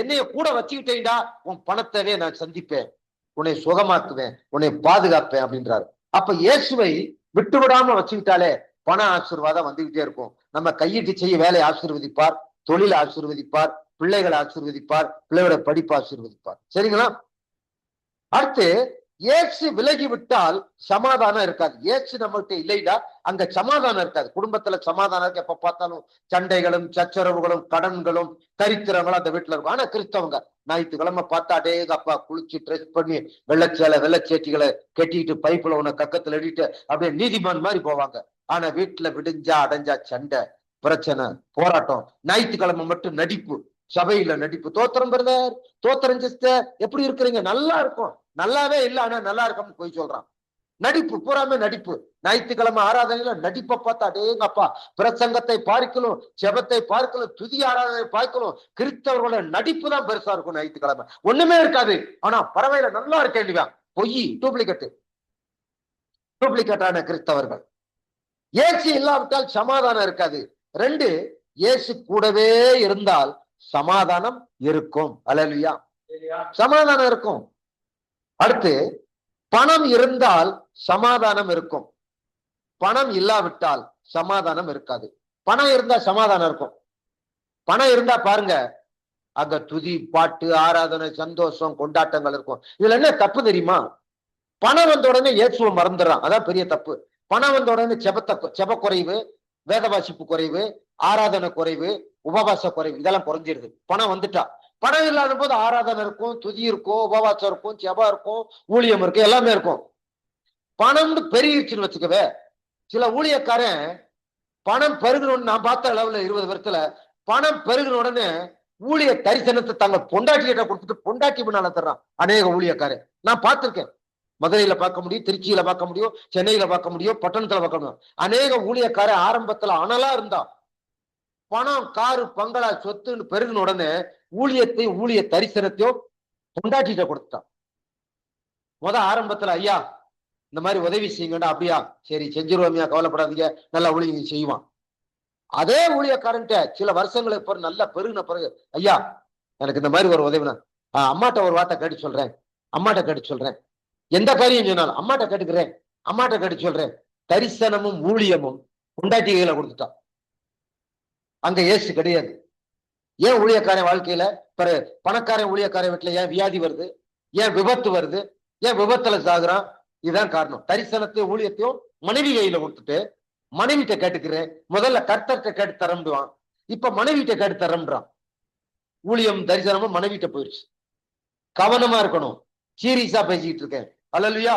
என்னைய கூட வச்சுக்கிட்டேன்டா, உன் பணத்தவே நான் சந்திப்பேன், உன்னை சுகமாக்குவேன், உன்னை பாதுகாப்பேன் அப்படின்றாரு. அப்ப இயேசுவை விட்டு விடாம வச்சுக்கிட்டாலே பண ஆசீர்வாதம் வந்துகிட்டே இருக்கும். நம்ம கையிட்டு செய்ய வேலையை ஆசீர்வதிப்பார், தொழில் ஆசீர்வதிப்பார், பிள்ளைகளை ஆசீர்வதிப்பார், பிள்ளையோட படிப்பு ஆசீர்வதிப்பார். சரிங்களா? அடுத்து, இயேசு விலகி விட்டால் சமாதானம் இருக்காது. இயேசு நம்மகிட்ட இல்லைடா, அங்க சமாதானம் இருக்காது. குடும்பத்துல சமாதானம் இருக்கு, எப்ப பார்த்தாலும் சண்டைகளும் சச்சரவுகளும் கடன்களும் தரித்திரங்களும் அந்த வீட்டுல இருக்கும். ஆனா கிறிஸ்தவங்க ஞாயிற்றுக்கிழமை பார்த்தா அடே அப்பா குளிச்சு ட்ரெஸ் பண்ணி வெள்ளச்சேலை வெள்ளச்சேட்டிகளை கட்டிட்டு பைப்புல உன கக்கத்துல எழுதிட்டு அப்படியே நீதிமான் மாதிரி போவாங்க. ஆனா வீட்டுல விடிஞ்சா அடைஞ்சா சண்டை, பிரச்சனை, போராட்டம். ஞாயிற்றுக்கிழமை மட்டும் நடிப்பு, சபையில நடிப்பு. தோத்திரம் பிரதர், தோத்திரம் சிஸ்டர், எப்படி இருக்கிறீங்க? நல்லா இருக்கும். நல்லாவே இல்லை, ஆனா நல்லா இருக்கம்னு போய் சொல்றான். நடிப்பு, பூராமே நடிப்பு. ஞாயிற்றுக்கிழமை ஆராதனையில நடிப்பை பார்த்தா அடேங்கப்பா, பிரசங்கத்தை பார்க்கணும், ஜெபத்தை பார்க்கணும், துதி ஆராதனை பார்க்கணும், கிறிஸ்தவர்களோட நடிப்பு தான் பெருசா இருக்கும். ஞாயிற்றுக்கிழமை ஒண்ணுமே இருக்காது, ஆனா பறவையில நல்லா இருக்கேன். பொய், டூப்ளிகேட், டூப்ளிகேட்டான கிறிஸ்தவர்கள். இயேசு இல்லாவிட்டால் சமாதானம் இருக்காது. ரெண்டு, இயேசு கூடவே இருந்தால் சமாதானம் இருக்கும். அல்லேலூயா. சமாதானம் இருக்கும். அடுத்து, பணம் இருந்தால் சமாதானம் இருக்கும், பணம் இல்லாவிட்டால் சமாதானம் இருக்காது. பணம் இருந்தா சமாதானம் இருக்கும். பணம் இருந்தா பாருங்க, அங்க துதி, பாட்டு, ஆராதனை, சந்தோஷம், கொண்டாட்டங்கள் இருக்கும். இதுல என்ன தப்பு தெரியுமா? பணம் வந்த உடனே இயேசுவை மறந்துடுறான், அதான் பெரிய தப்பு. பணம் வந்த உடனே செப குறைவு, வேத வாசிப்பு குறைவு, ஆராதனை குறைவு, உபவாச குறைவு, இதெல்லாம் குறைஞ்சிருது பணம் வந்துட்டா. பணம் இல்லாத போது ஆராதனை இருக்கும், துதி இருக்கும், உபவாசம் இருக்கும், ஜெபம் இருக்கும், ஊழியம் இருக்கும், எல்லாமே இருக்கும். பணம்னு பெருகிடுச்சுன்னு வச்சுக்கவே, சில ஊழியக்காரன் பணம் பெருகணும்னு நான் பார்த்த அளவுல 20 வருஷத்துல பணம் பெருகின உடனே ஊழிய தரிசனத்தை தங்க பொண்டாட்டிகிட்ட கொடுத்துட்டு பொண்டாட்டி பின்னால தர்றான் அநேக ஊழியக்காரன். நான் பார்த்திருக்கேன். மதுரையில பார்க்க முடியும், திருச்சியில பார்க்க முடியும், சென்னையில பார்க்க முடியும், பட்டணத்துல பார்க்க முடியும். அநேக ஊழியக்கார ஆரம்பத்துல அனலா இருந்தா, பணம், காரு, பங்களா, சொத்துன்னு பெருகின உடனே ஊழியத்தையும் ஊழிய தரிசனத்தையும் பொண்டாட்டிட்ட கொடுத்தான். ஆரம்பத்துல ஐயா இந்த மாதிரி உதவி செய்யுங்கடா, அப்படியா, சரி செஞ்சிருவோம்யா, கவலைப்படாதீங்க, நல்லா ஊழியம் செய்வான். அதே ஊழியக்காரன்ட்ட சில வருஷங்களுக்கு பிறகு நல்லா பெருகின பிறகு, ஐயா எனக்கு இந்த மாதிரி ஒரு உதவினா, அம்மாட்ட ஒரு வார்த்தை கேட்டு சொல்றேன், அம்மாட்ட கேட்டு சொல்றேன், எந்த காரியம் சொன்னாலும் அம்மாட்ட கேட்டுக்கிறேன், அம்மாட்ட கேட்டு சொல்றேன். தரிசனமும் ஊழியமும் பொண்டாட்டி கையில கொடுத்துட்டான். அங்க இயேசு கிடையாது. ஏன் ஊழியக்காரன் வாழ்க்கையில பணக்காரன் ஊழியக்காரன் வீட்டுல ஏன் வியாதி வருது, ஏன் விபத்து வருது, ஏன் விபத்துல சாகுறான்? இதுதான் காரணம். தரிசனத்தையும் ஊழியத்தையும் மனைவி கையில கொடுத்துட்டு மனைவிட்ட கேட்டுக்கிறேன், முதல்ல கர்த்தர்கிட்ட கேட்டு தரம்பிடுவான். இப்ப மனைவிட்ட கேட்டு தரம்ன்றான். ஊழியம் தரிசனமும் மனைவிட்ட போயிடுச்சு. கவனமா இருக்கணும். சீரியஸா பேசிக்கிட்டு இருக்கேன். அல்லேலூயா.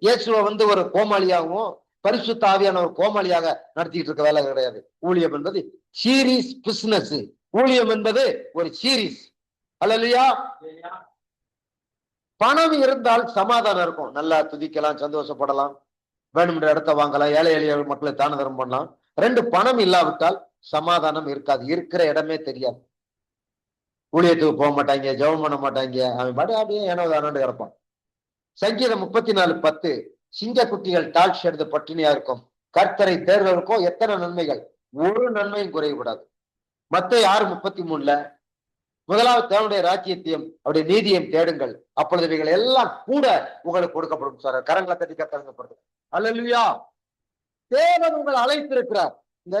இயேசுவை வந்து ஒரு கோமாளியாகவும் பரிசுத்த ஆவியான ஒரு கோமாளியாக நடத்திட்டு இருக்க வேலை கிடையாது. ஊழியம் என்பது சீரியஸ் பிசினஸ். ஊழியம் என்பது ஒரு சீரியஸ். அல்லேலூயா. பணம் இருந்தால் சமாதானம் இருக்கும். நல்லா துதிக்கலாம், சந்தோஷப்படலாம், வேணும்ன்ற இடத்த வாங்கலாம், ஏழை எளிய மக்களை தான தரம் பண்ணலாம். 2 பணம் இல்லாவிட்டால் சமாதானம் இருக்காது. இருக்கிற இடமே தெரியாது. ஊழியத்துக்கு போக மாட்டாங்க, ஜெபம் பண்ண மாட்டாங்க, அவன் பாட்டு அப்படியே ஏனோ தானோன்னு கிடப்பான். சங்கீதம் 34:10 சிங்க குட்டிகள் தாழ்ச்சி எடுத்து பட்டினியா இருக்கும், கர்த்தரை தேர்வதற்கோ எத்தனை நன்மைகள், ஒரு நன்மையும் குறையக்கூடாது. மத்தேயு 6:33 முதலாவது தேவனுடைய ராஜ்யத்தையும் அவருடைய நீதியையும் தேடுங்கள், அப்பொழுது இவைகள் எல்லாம் கூட உங்களுக்கு கொடுக்கப்படும். சார் கரங்களை தட்டி கத்தரங்கப்படுது. அல்லேலூயா. தேவன் உங்களை அழைத்திருக்கிறார். இங்க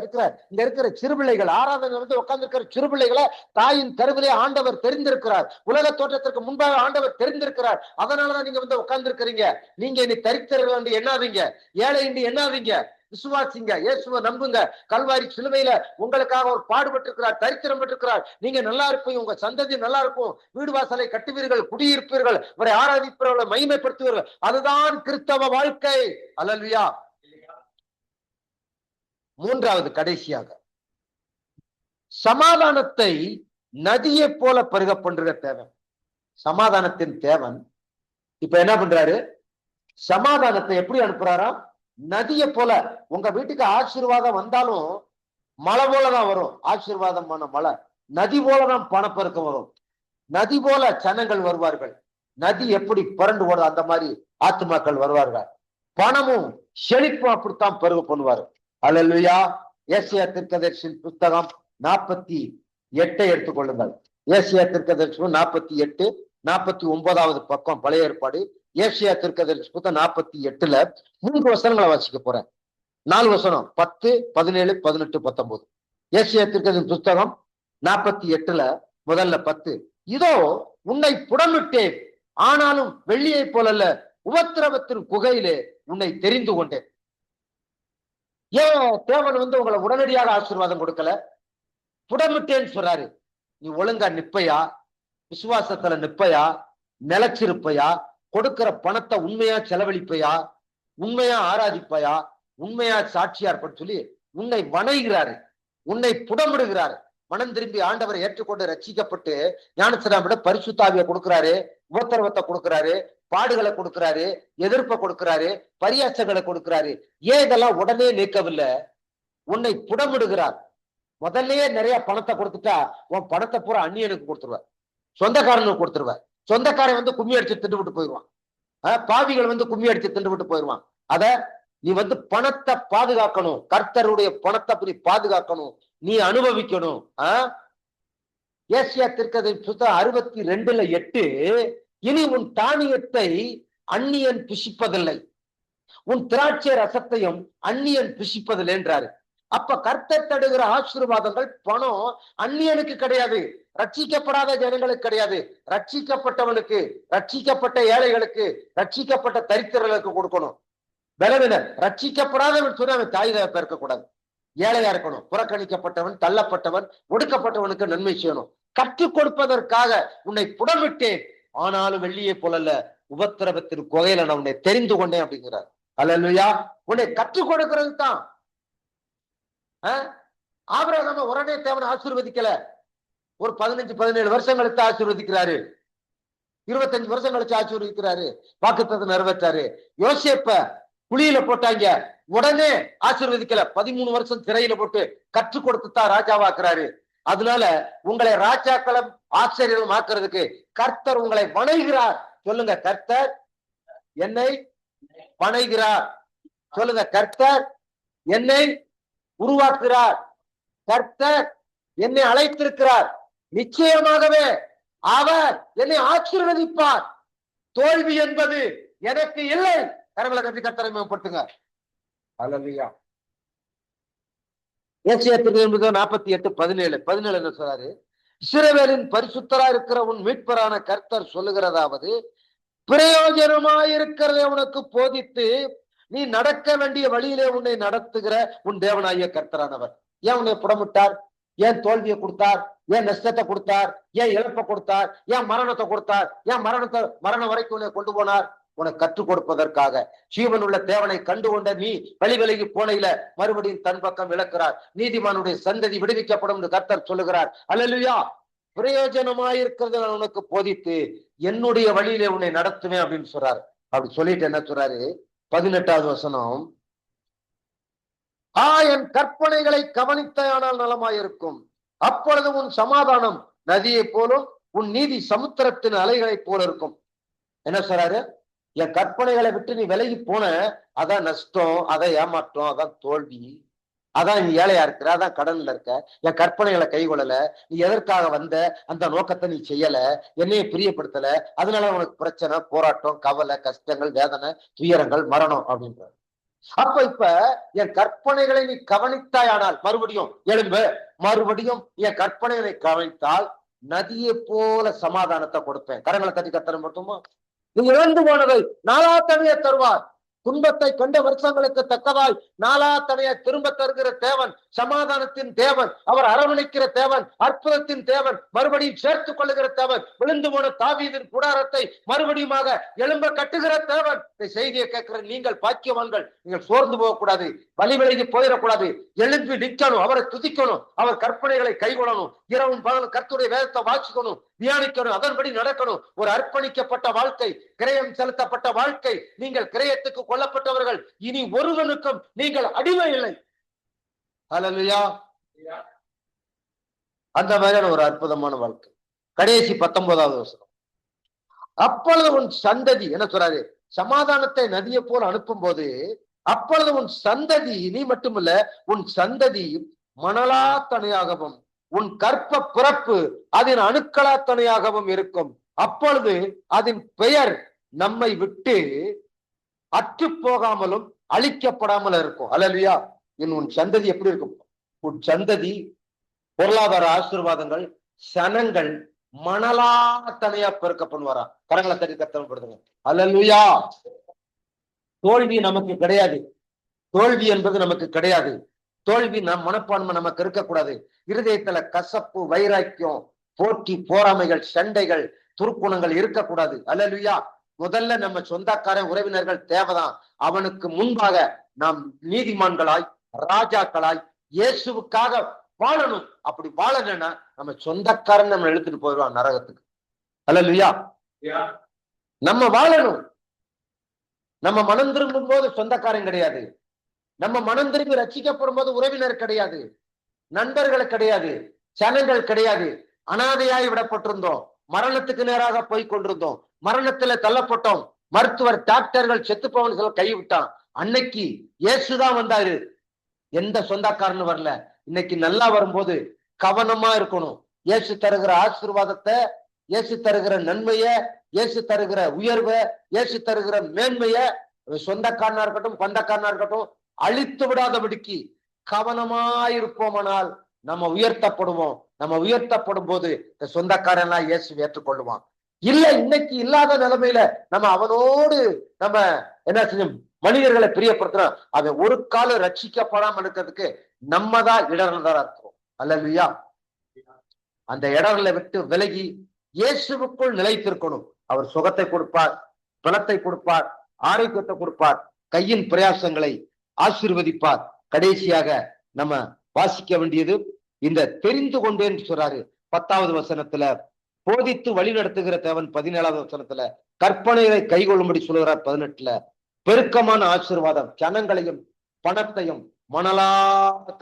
இருக்கிற சிறுபிள்ளைகள், ஆராதனை வந்து உட்கார்ந்து இருக்கிற சிறுபிள்ளைகளை தாயின் கருவிலே ஆண்டவர் தெரிந்திருக்கிறார். உலக தோற்றத்திற்கு முன்பாக ஆண்டவர் தெரிந்திருக்கிறார். அதனாலதான் நீங்க வந்து உட்கார்ந்து இருக்கிறீங்க. நீங்க இனி தரித்திரர்கள் என்று எண்ணாதீங்க, ஏழை என்று எண்ணாதீங்க. விசுவாசிங்க, இயேசுவை நம்புங்க. கல்வாரி சிலுவையில உங்களுக்காக ஒரு பாடுபட்டிருக்கிறார், தரித்திரம் பெற்றிருக்கிறார். நீங்க நல்லா இருப்பீங்க, உங்க சந்ததி நல்லா இருக்கும், வீடு வாசலை கட்டுவீர்கள், குடியிருப்பீர்கள், இவரை ஆராதிப்பவர்களை மகிமைப்படுத்துவீர்கள். அதுதான் கிறிஸ்தவ வாழ்க்கை. அல்லேலூயா. மூன்றாவது, கடைசியாக, சமாதானத்தை நதியை போல பருக பண்ற தேவன். சமாதானத்தின் தேவன் இப்ப என்ன பண்றாரு? சமாதானத்தை எப்படி அனுப்புறாராம்? நதியை போல. உங்க வீட்டுக்கு ஆசீர்வாதம் வந்தாலும் மழை போலதான் வரும். ஆசீர்வாதமான மழை நதி போலதான் பணப்பெருக்கம் வரும். நதி போல ஜனங்கள் வருவார்கள். நதி எப்படி புரண்டு ஓடும் அந்த மாதிரி ஆத்துமாக்கள் வருவார்கள். பணமும் செழிப்பும் அப்படித்தான் பெருக பண்ணுவாரு. அல்லேலூயா. ஏசாயா தீர்க்கதரிசியின் புத்தகம் 48 எடுத்துக்கொள்ளுங்கள். ஏசாயா தீர்க்கதரிசி 48, 49வது பக்கம், பழைய ஏற்பாடு. ஏசாயா தீர்க்கதரிசி புத்தகம் 48ல 3 வசனங்களை வாசிக்க போறேன். 4 வசனம் 10, 17, 18, 19. ஏசாயா தீர்க்கதரிசி புத்தகம் 48ல முதல்ல 10. இதோ உன்னை புடமிட்டேன், ஆனாலும் வெள்ளியை போலல்ல, உபத்திரவத்தின் குகையிலே உன்னை தெரிந்து கொண்டேன். ஏன் தேவன் வந்து உங்களை உடனடியாக ஆசீர்வாதம் கொடுக்கல? புடமிட்டேன்னு சொல்றாரு. நீ ஒழுங்கா நிப்பையா, விசுவாசத்துல நிப்பையா, நிலைச்சிருப்பையா, கொடுக்கிற பணத்தை உண்மையா செலவழிப்பையா, உண்மையா ஆராதிப்பையா, உண்மையா சாட்சியா இருப்பன்னு சொல்லி உன்னை வணைகிறாரு, உன்னை புடமிடுகிறாரு. மனம் திரும்பி ஆண்டவரை ஏற்றுக்கொண்டு ரட்சிக்கப்பட்டு ஞானஸ்நானமிட பரிசுத்தாவியை கொடுக்கிறாரு, உபத்திரவத்தை கொடுக்கிறாரு, பாடுகளை கொடுக்கிறாரு, எதிர்ப்பை கொடுக்கிறாரு, பரியாசங்களை கொடுக்கிறாரு. ஏன் இதெல்லாம் உடனே நீக்கவில்லை? உன்னை புடமிடுகிறார். முதல்லயே நிறைய பணத்தை கொடுத்துட்டா உன் பணத்தை பூரா அந்நியனுக்கு கொடுத்துருவார், சொந்தக்காரனுக்கு கொடுத்துருவார். சொந்தக்காரன் வந்து கும்மி அடிச்சு திண்டு விட்டு போயிடுவான். பாவிகள் வந்து கும்மி அடிச்சு திண்டு விட்டு போயிடுவான். அத நீ வந்து பணத்தை பாதுகாக்கணும், கர்த்தருடைய பணத்தை அப்படி பாதுகாக்கணும், நீ அனுபவிக்கணும். ஏசாயா தீர்க்கதரிசி புத்தகம் 62:8 இனி உன் தானியத்தை அந்நியன் புசிப்பதில்லை, உன் திராட்சை ரசத்தையும் அந்நியன் புசிப்பதில்லை என்றாரு. அப்ப கர்த்தர் தடுகிற ஆசீர்வாதங்கள் பணம் அந்நியனுக்கு கிடையாது, ரட்சிக்கப்படாத ஜனங்களுக்கு கிடையாது, ரட்சிக்கப்பட்டவனுக்கு, ரட்சிக்கப்பட்ட ஏழைகளுக்கு, ரட்சிக்கப்பட்ட தரித்திரர்களுக்கு கொடுக்கணும். பலவீன ரட்சிக்கப்படாதவன் சொன்ன அவன் தாய் தகப்ப இருக்கக்கூடாது, ஏழையா இருக்கணும், புறக்கணிக்கப்பட்டவன், தள்ளப்பட்டவன், ஒடுக்கப்பட்டவனுக்கு நன்மை செய்யணும். கற்றுக் கொடுப்பதற்காக உன்னை புடமிட்டேன், ஆனாலும் வெள்ளியை போலல்ல, உபத்திரவத்தின் குகையில நான் உன்னை தெரிந்து கொண்டேன் அப்படிங்கிறார். அல்லேலூயா. உன்னை கற்றுக் கொடுக்கிறது தான். ஆபிரகாம உடனே தேவன் ஆசீர்வதிக்கல, ஒரு 15-17 வருஷம் கழித்து ஆசீர்வதிக்கிறாரு, 25 வருஷம் கழிச்சு ஆசீர்வதிக்கிறாரு, வாக்குத்தத்தத்தை நிறைவேற்றாரு. யோசேப்ப குழியில போட்டாங்க, உடனே ஆசீர்வதிக்கல, 13 வருஷம் சிறையில போட்டு கற்றுக் கொடுத்துதான் ராஜாவாக்குறாரு. அதனால உங்களை ராஜாக்களும் ஆச்சரியம் ஆக்குறதுக்கு கர்த்தர் உங்களை வணைகிறார். சொல்லுங்க, கர்த்தர் என்னை வணைகிறார். சொல்லுங்க, கர்த்தர் என்னை உருவாக்குகிறார், கர்த்தர் என்னை அழைத்திருக்கிறார், நிச்சயமாகவே அவர் என்னை ஆசீர்வதிப்பார். தோல்வி என்பது எனக்கு இல்லை. கரங்களை கட்டி கர்த்தரை மேம்படுத்துங்க. அல்லேலூயா. ஏசாயா 48:17 என்ன சொல்றாரு? இஸ்ரவேலின் பரிசுத்தரா இருக்கிற உன் மீட்பரான கர்த்தர் சொல்லுகிறதாவது, பிரயோஜனமாயிருக்கிறதை உனக்கு போதித்து நீ நடக்க வேண்டிய வழியிலே உன்னை நடத்துகிற உன் தேவனாகிய கர்த்தரானவர். ஏன் உன்னை புடமிட்டார்? ஏன் தோல்வியை கொடுத்தார்? ஏன் நஷ்டத்தை கொடுத்தார்? ஏன் இழப்பை கொடுத்தார்? ஏன் மரணத்தை கொடுத்தார்? ஏன் மரணம் வரைக்கும் உன்னை கொண்டு போனார்? உனக்கு கற்றுக் கொடுப்பதற்காக. ஜீவன் உள்ள தேவனை கண்டுகொண்ட நீ வழி விலகி போனையில மறுபடியும் தன் பக்கம் விளக்குறார். நீதிமானுடைய சந்ததி விடுவிக்கப்படும் என்று கர்த்தர் சொல்லுகிறார். அல்லேலூயா. பிரயோஜனமாயிருக்கிறது நான் உனக்கு போதித்து என்னுடைய வழியிலே உன்னை நடத்துவேன் அப்படின்னு சொல்றாரு. அப்படி சொல்லிட்டு என்ன சொல்றாரு? 18வது வசனம், என் கற்பனைகளை கவனித்தானால் நலமாயிருக்கும், அப்பொழுது உன் சமாதானம் நதியை போலும் உன் நீதி சமுத்திரத்தின் அலைகளை போல இருக்கும். என்ன சொல்றாரு? என் கற்பனைகளை விட்டு நீ விலகி போன, அதான் நஷ்டம், அதான் ஏமாற்றம், அதான் தோல்வி, அதான் நீ ஏழையா இருக்கிற, அதான் கடன்ல இருக்க. என் கற்பனைகளை கை கொள்ளல, நீ எதற்காக வந்த அந்த நோக்கத்தை நீ செய்யல, என்னைய பிரியப்படுத்தல, அதனால உனக்கு பிரச்சனை, போராட்டம், கவலை, கஷ்டங்கள், வேதனை, துயரங்கள், மரணம் அப்படின்றார். இப்ப என் கற்பனைகளை நீ கவனித்தாயானால், மறுபடியும் எழும்பு, மறுபடியும் என் கற்பனைகளை கவனித்தால் நதியை போல சமாதானத்தை கொடுப்பேன். கரங்களை தட்டி கத்தனம் மட்டுமா? நீ இழந்து போனதை நாலாத்தனைய தருவார். துன்பத்தை கண்ட வருஷங்களுக்கு தக்கதாய் நாலாத்தனைய திரும்ப தருகிற தேவன், சமாதானத்தின் தேவன், அவர் அரவணைக்கிற தேவன், அற்புதத்தின் தேவன், மறுபடியும் சேர்த்துக் கொள்ளுகிற தேவன், விழுந்து போன தாவீதின் கூடாரத்தை மறுபடியுமாக எழும்ப கட்டுகிற தேவன். இந்த செய்தியை கேட்கிற நீங்கள் பாக்கியவான்கள். நீங்கள் சோர்ந்து போகக்கூடாது, வழி விலகி போயிடக்கூடாது. எழும்பி நிற்கணும், அவரை துதிக்கணும், அவர் கற்பனைகளை கைகொள்ளணும், இரவும் பகலும் கர்த்தருடைய வேதத்தை வாசிக்கணும், தியானிக்கணும், அதன்படி நடக்கணும். ஒரு அர்ப்பணிக்கப்பட்ட வாழ்க்கை, கிரயம் செலுத்தப்பட்ட வாழ்க்கை. நீங்கள் கிரயத்துக்கு கொல்லப்பட்டவர்கள், இனி ஒருவனுக்கும் நீங்கள் அடிமை இல்லை. ஹல்லேலூயா. அந்த மாதிரியான ஒரு அற்புதமான வாழ்க்கை. கடைசி 19வது வசனம், அப்பொழுது உன் சந்ததி என்ன சொல்றாரு? சமாதானத்தை நதியை போல அனுப்பும் போது, அப்பொழுது உன் சந்ததி, நீ மட்டுமல்ல உன் சந்ததி மணலா தனையாகவும் உன் கற்ப பிறப்பு அதன் அணுக்களா தனையாகவும் இருக்கும். அப்பொழுது அதன் பெயர் நம்மை விட்டு அற்று போகாமலும் அழிக்கப்படாமல் இருக்கும். அல்லேலூயா. உன் சந்ததி எப்படி இருக்கும்? உன் சந்ததி பொருளாதார ஆசீர்வாதங்கள், சனங்கள் மணலா தனையா பெருக்கப்படுவாரா? கரங்களை தட்டி கத்தப்படுத்துங்க. அல்லேலூயா. தோல்வி நமக்கு கிடையாது. தோல்வி என்பது நமக்கு கிடையாது. தோல்வி நம் மனப்பான்மை நமக்கு இருக்கக்கூடாது. இருதயத்துல கசப்பு, வைராக்கியம், போட்டி, போராமைகள், சண்டைகள், துர்க்குணங்கள் இருக்கக்கூடாது. அல்லேலூயா. முதல்ல நம்ம சொந்தக்காரன், உறவினர்கள் தேவைதான். அவனுக்கு முன்பாக நாம் நீதிமான்களாய், ராஜாக்களாய், இயேசுவுக்காக வாழணும். அப்படி வாழணும்னா நம்ம சொந்தக்காரன் நம்ம இழுத்துட்டு போயிடுவான் நரகத்துக்கு. அல்லேலூயா. நம்ம வாழணும். நம்ம மனம் திரும்பும் போது சொந்தக்காரன் கிடையாது. நம்ம மனம் திரும்பி ரட்சிக்கப்படும் போது உறவினர் கிடையாது, நண்பர்கள் கிடையாது, சனங்கள் கிடையாது. அனாதையாய் விடப்பட்டிருந்தோம், மரணத்துக்கு நேராக போய் கொண்டிருந்தோம், மரணத்துல தள்ளப்பட்டோம். மருத்துவர், டாக்டர்கள், செத்துப்பவன்கள் கைவிட்டான். அன்னைக்கு இயேசுதான் வந்தாரு, எந்த சொந்தக்காரன்னு வரல. இன்னைக்கு நல்லா வரும்போது கவனமா இருக்கணும். இயேசு தருகிற ஆசீர்வாதத்தை, இயேசு தருகிற நன்மைய, இயேசு தருகிற உயர்வை, இயேசு தருகிற மேன்மைய சொந்தக்காரனா இருக்கட்டும், பந்தக்காரனா இருக்கட்டும், அழித்து விடாதபடிக்கு கவனமாயிருப்போமானால் நம்ம உயர்த்தப்படுவோம். நம்ம உயர்த்தப்படும் போது இந்த சொந்தக்காரன்லாம் இயேசு ஏற்றுக்கொள்ளுவான். இல்ல, இன்னைக்கு இல்லாத நிலைமையில நம்ம அவனோடு நம்ம என்ன செய்யும்? மனிதர்களை பிரியப்படுத்துறோம். அவன் ஒரு காலம் ரட்சிக்கப்படாம இருக்கிறதுக்கு நம்ம தான் இடர்லதான் இருக்கிறோம். அல்லேலூயா. அந்த இடர்களை விட்டு விலகி இயேசுவுக்குள் நிலைத்திருக்கணும். அவர் சுகத்தை கொடுப்பார், பலத்தை கொடுப்பார், ஆரோக்கியத்தை கொடுப்பார், கையின் பிரயாசங்களை ஆசீர்வதிப்பார். கடைசியாக நம்ம வாசிக்க வேண்டியது இந்த தெரிந்து கொண்டேன் சொல்றாரு 10வது வசனத்துல, போதித்து வழி நடத்துகிற தேவன் 17வது வசனத்துல, கற்பனைகளை கைகொள்ளும்படி சொல்லுகிறார் 18ல. பெருக்கமான ஆசீர்வாதம், ஜனங்களையும் பணத்தையும் மணலா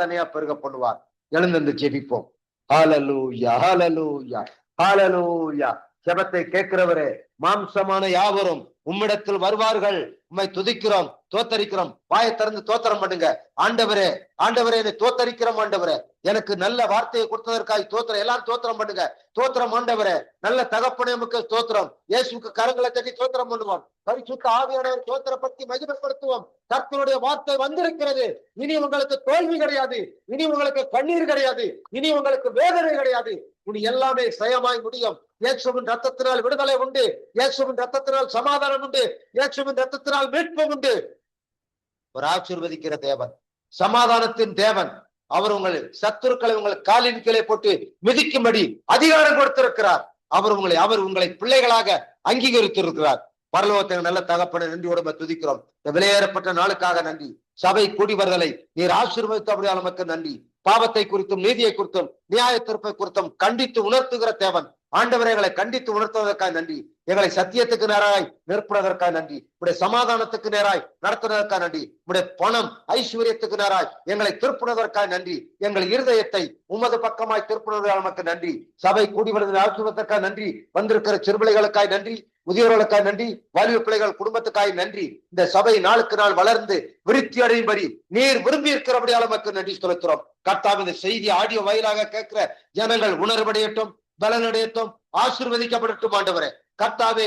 தனியா பெருக பண்ணுவார். எழுந்து ஜெபிப்போம். ஹல்லேலூயா, ஹல்லேலூயா, ஹல்லேலூயா. ஜெபத்தை கேட்கிறவரே, மாம்சமான யாவரும் உம்மிடத்தில் வருவார்கள். உம்மை துதிக்கிறோம், தோத்தரிக்கிறோம். வாயை திறந்து தோத்திரம் பண்ணுங்க. ஆண்டவரே, ஆண்டவரே, என்னை தோத்தரிக்கிறோம். ஆண்டவரே, எனக்கு நல்ல வார்த்தையை கொடுத்ததற்காக தோத்திரம். எல்லாரும் தோத்திரம் பண்ணுங்க. தோத்திரம் ஆண்டவரே. நல்ல தகப்பனே, நமக்கு தோத்திரம். இயேசுக்கு கரங்களை தட்டி தோத்திரம் பண்ணுவோம். பரிசுத்த ஆவியானவர் தோத்திரப்படுத்தி மகிமைப்படுத்துவோம். கர்த்தருடைய வார்த்தை வந்திருக்கிறது. இனி உங்களுக்கு தோல்வி கிடையாது, இனி உங்களுக்கு கண்ணீர் கிடையாது, இனி உங்களுக்கு வேதனை கிடையாது. இனி எல்லாமே செயமாய் முடியும். இயேசுவின் ரத்தத்தினால் விடுதலை உண்டு, இயேசுவின் ரத்தத்தினால் சமாதானம் உண்டு, இயேசுவின் ரத்தத்தினால் மீட்பு உண்டு. ஒரு ஆசீர்வதிக்கிற தேவன், சமாதானத்தின் தேவன். அவர் உங்கள் சத்துருக்களை உங்கள் காலின் கீழே போட்டு மிதிக்கும்படி அதிகாரம் கொடுத்திருக்கிறார். அவர் உங்களை பிள்ளைகளாக அங்கீகரித்திருக்கிறார். பரலோகத்தை நல்ல தகப்பனை நன்றியோடு துதிக்கிறோம். இந்த விலையேறப்பட்ட நாளுக்காக நன்றி. சபை கூடி வருதலை நீர் ஆசீர்வதித்தபடியால் நமக்கு நன்றி. பாவத்தை குறித்தும் நீதியை குறித்தும் நியாய தீர்ப்பை குறித்தும் கண்டித்து உணர்த்துகிற தேவன் ஆண்டவரை எங்களை கண்டித்து உணர்த்துவதற்காக நன்றி. எங்களை சத்தியத்துக்கு நேராய் நிற்பதற்காக நன்றி. உடைய சமாதானத்துக்கு நேராய் நடத்துவதற்காக நன்றி. உடைய பணம் ஐஸ்வர்யத்துக்கு நேராய் எங்களை திருப்புவதற்காக நன்றி. எங்கள் இருதயத்தை உமது பக்கமாய் திருப்புவதற்காக நமக்கு நன்றி. சபை கூடி வருவதை ஆற்றுவதற்காக நன்றி. வந்திருக்கிற சிறுபிள்ளைகளுக்காய் நன்றி, முதியோர்களுக்காய் நன்றி, வாலிப பிள்ளைகள் குடும்பத்துக்காய் நன்றி. இந்த சபை நாளுக்கு நாள் வளர்ந்து விருத்தி அடையும்படி நீர் விரும்பி இருக்கிறபடியால் நமக்கு நன்றி செலுத்துறோம். கர்த்தாவின் இந்த செய்தி ஆடியோ வாயிலாக கேட்கிற ஜனங்கள் உணர்வடையட்டும், பலனடையட்டும், ஆசீர்வதிக்கப்படட்டும். ஆண்டவரே கர்த்தாவே,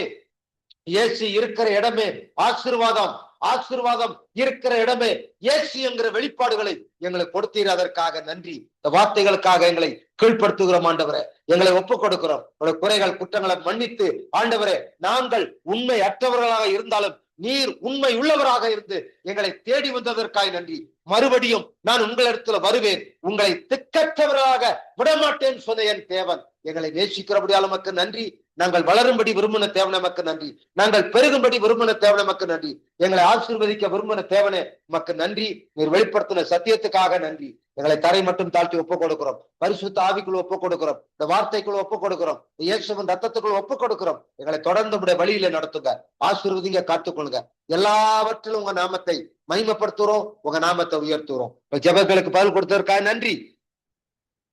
இயேசு இருக்கிற இடமே ஆசீர்வாதம், ஆசீர்வாதம் இருக்கிற இடமே இயேசு என்கிற வெளிப்பாடுகளை எங்களுக்கு கொடுத்தீர். அதற்காக நன்றி. இந்த வார்த்தைகளுக்காக எங்களை கீழ்படுத்துகிறோம். ஆண்டவரே, எங்களை ஒப்புக் கொடுக்கிறோம். குறைகள் குற்றங்களை மன்னித்து ஆண்டவரே, நாங்கள் உண்மை அற்றவர்களாக இருந்தாலும் நீர் உண்மை உள்ளவராக இருந்து எங்களை தேடி வந்ததற்காக நன்றி. மறுபடியும் நான் உங்களிடத்துல வருவேன், உங்களை திக்கற்றவர்களாக விடமாட்டேன் சொன்ன என் தேவன் எங்களை நேசிக்கிறபடியால் நமக்கு நன்றி. நாங்கள் வளரும்படி விரும்பின தேவன் நமக்கு நன்றி. நாங்கள் பெருகும்படி விரும்பின தேவன் நமக்கு நன்றி. எங்களை ஆசீர்வதிக்க விரும்பின தேவனே நமக்கு நன்றி. நீர் வெளிப்படுத்தின சத்தியத்துக்காக நன்றி. எங்களை தரை மட்டும் தாழ்த்தி ஒப்புக் கொடுக்கிறோம். பரிசுத்த ஆவிக்குள் ஒப்புக் கொடுக்கிறோம். இந்த வார்த்தைக்குள் ஒப்புக் கொடுக்கிறோம். இயேசுவின் ரத்தத்துக்குள் ஒப்புக் கொடுக்கிறோம். எங்களை தொடர்ந்து உடைய வழியில நடத்துங்க, ஆசீர்வதிங்க, காத்துக்கொள்ளுங்க. எல்லாவற்றிலும் உங்க நாமத்தை மகிமைப்படுத்துறோம், உங்க நாமத்தை உயர்த்துறோம். ஜெபங்களுக்கு பதில் கொடுத்ததற்காக நன்றி.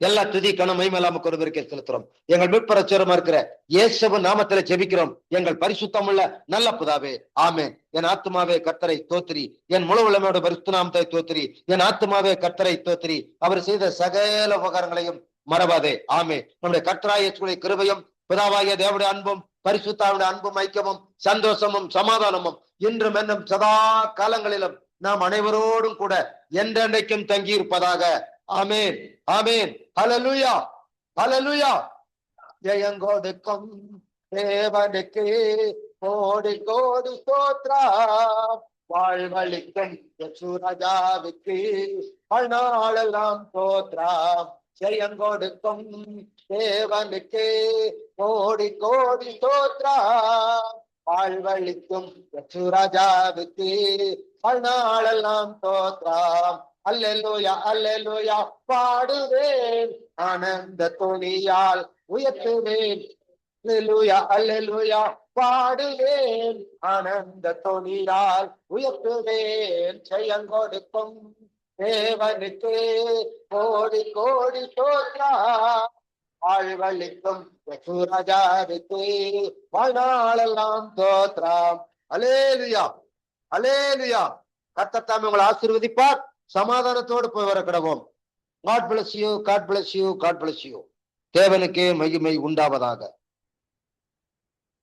எல்லா துதி கன மகிமையெல்லாம் கொடுக்க செலுத்துறோம். எங்கள் மீட்பரச்சரமா இருக்கிற இயேசுவின் நாமத்தில ஜெபிக்கிறோம் எங்கள் பரிசுத்தமுள்ள நல்ல பிதாவே, ஆமென். என் ஆத்துமாவே கர்த்தரை தோத்திரி, என் முழு உலமையோட பரிசுத்த நாமத்தை தோத்திரி. என் ஆத்துமாவே கர்த்தரை தோத்திரி, அவர் செய்த சகல உபகாரங்களையும் மறவாதே, ஆமென். நம்முடைய கர்த்தராகிய இயேசுவின் கிருபையும் பிதாவாகிய தேவனுடைய அன்பும் பரிசுத்தாவுடைய அன்பும் ஐக்கியமும் சந்தோஷமும் சமாதானமும் இன்றும் என்னும் சதா காலங்களிலும் நாம் அனைவரோடும் கூட என்றென்றைக்கும் தங்கி இருப்பதாக. ஆமென், ஆமென். ஹல்லேலூயா, ஹல்லேலூயா. ஜெயங்கொடுக்கும் தேவனுக்கு கோடி கோடி ஸ்தோத்திரம். வாழ்வளிக்கும் இயேசு ராஜாவுக்கு வாழ்நாளெல்லாம் ஸ்தோத்திரம். ஜெயங்கொடுக்கும் தேவனுக்கு கோடி கோடி ஸ்தோத்திரம். வாழ்வளிக்கும் இயேசு ராஜாவுக்கு வாழ்நாளெல்லாம் ஸ்தோத்திரம். அல்லேலூயா, அல்லேலூயா பாடுவேன், ஆனந்த துணியால் உயர்த்துவேன். அல்லேலூயா, அல்லேலூயா பாடுவேன், ஆனந்த துணியால் உயர்த்துவேன். ஜெயங்கொடுக்கும் தேவனுக்கு கோடி கோடி ஸ்தோத்திரம். வாழ்வளிக்கும் இயேசு ராஜாவுக்கு வாழ்நாளெல்லாம் ஸ்தோத்திரம். அல்லேலூயா, அல்லேலூயா. கர்த்தர் தாமே உங்களை ஆசீர்வதிப்பார். சமாதானத்தோடு போய் வர கடவோம். God bless you, God bless you, God bless you. தேவனுக்கே மகிமை உண்டாவதாக.